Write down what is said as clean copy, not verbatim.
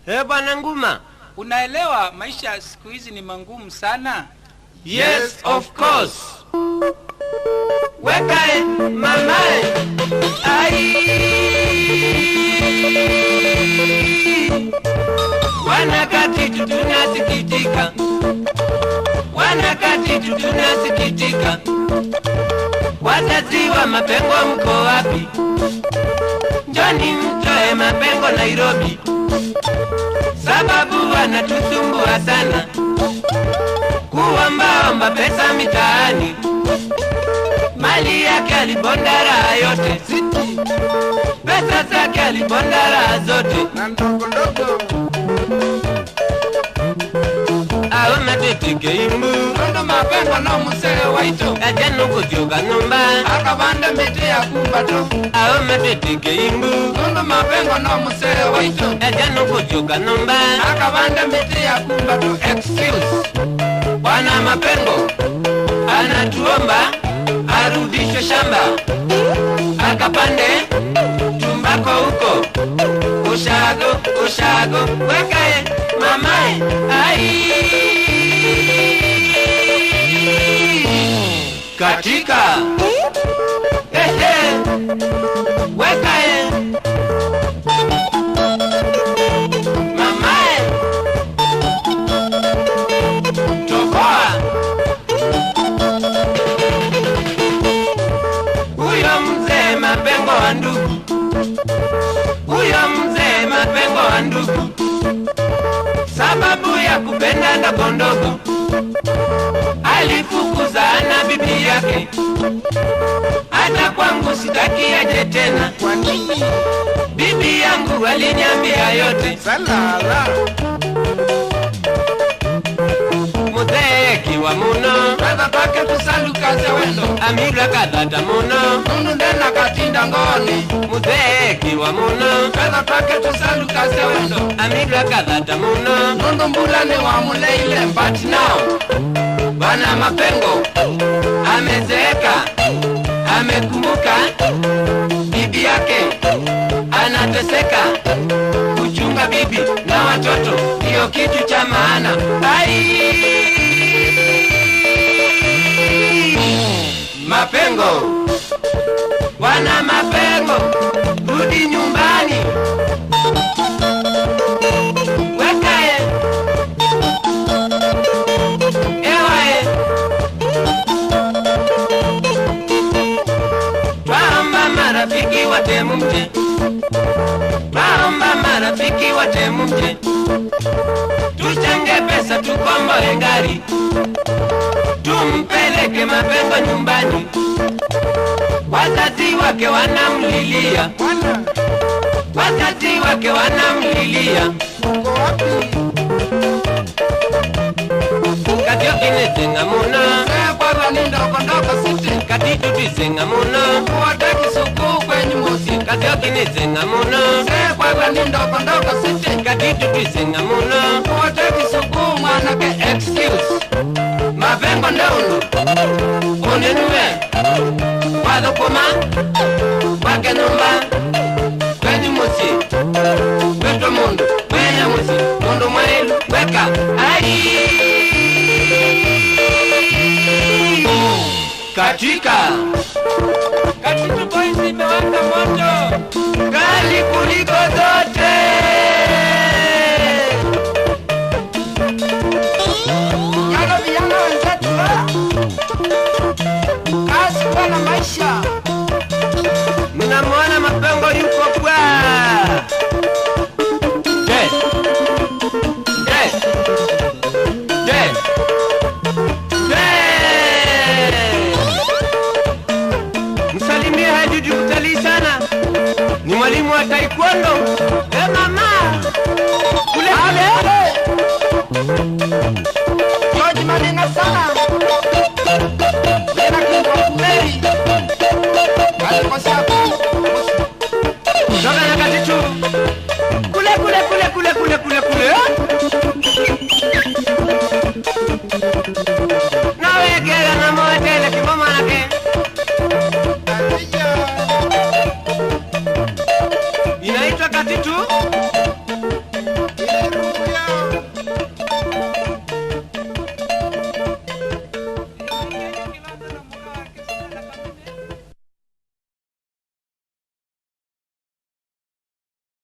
Bwana Nguma, unaelewa maisha siku hizi ni mangumu sana? Yes, of course. Wekae mamae. Ai. Wanakati tunasikitika. Wanakati tunasikitika. Wazazi wa Mapengo mko wapi? Njoni mtoe Mapengo Nairobi. Sababu wanatusumbua sana. Kuomba pesa mitaani. Mali yake alibondara yote. Pesa zake alibondara zote. Na ndogo ndogo Aona tetike imbu Ndo Mapengo no musele waito. Ajano kutioka nomba Akabanda miti ya kumbato. Aona tetike imbu Ndo Mapengo no musele waito. Ajano kutioka nomba Akabanda miti ya kumbato. Excuse. Bwana Mapengo anatuomba arudishwe shamba akapande tumbako huko. Ushago wekae mamae. Ai. Katika wekae mamae. Tokoa huyo mzee Mapengo wa ndugu. Huyo mzee Mapengo wa ndugu. Sababu ya kupenda ndogo ndogo alifukuzana bibi yake. Hata kwangu sitaki aje tena. kwa nini? Bibi yangu aliniambia yote. Salala Mzee kiwa muno Pesa pake tusaluka zewendo. amira kadhata muno. Nundu ndena katinda ngoni. Mzee kiwa muno Pesa pake tusaluka zewendo. amira kadhata muno. Nundu mbula ni wa muleile. But now Bwana Mapengo amezeeka, amekumbuka bibi yake anateseka. Kuchunga bibi na watoto ndio kitu cha maana. Ai. Mapengo, Bwana Mapengo, rudi nyumbani. Wekae ewae. Twaomba marafiki wote mje. Twaomba marafiki wote mje. Tuchange pesa tukomboe gari. Tumpeleke Mapengo nyumbani. Wazazi wake wanamlilia. Bwana Wazazi wake wanamlilia. uko wapi? Katio kinezenga muno. Sasa kwa ni ndogo ndogo siti. Katitu tisenga muno. Kuwate kisuku kwenye mosi. Katio kinezenga muno. Sasa kwa ni ndogo ndogo siti. Katitu tisenga muno. Kuwate kisuku mwanake. Excuse. Mapengo ndaundo unenuwe wadhukuma wake numba kwenye musi weto mundu kwenye musi mundu mwailu weka. Ai. Katika Katitu boys imewaka moto kali kuliko zote. Yana vijana wenzetu kazi kwa na maisha. Mnamwona Mapengo yuko kwa msalimie Hajuji kutalii sana. Ni mwalimu wa taekwondo. Mama kule George Manena sana. Lena kingo kumeri. Alikosa toka na Katitu kule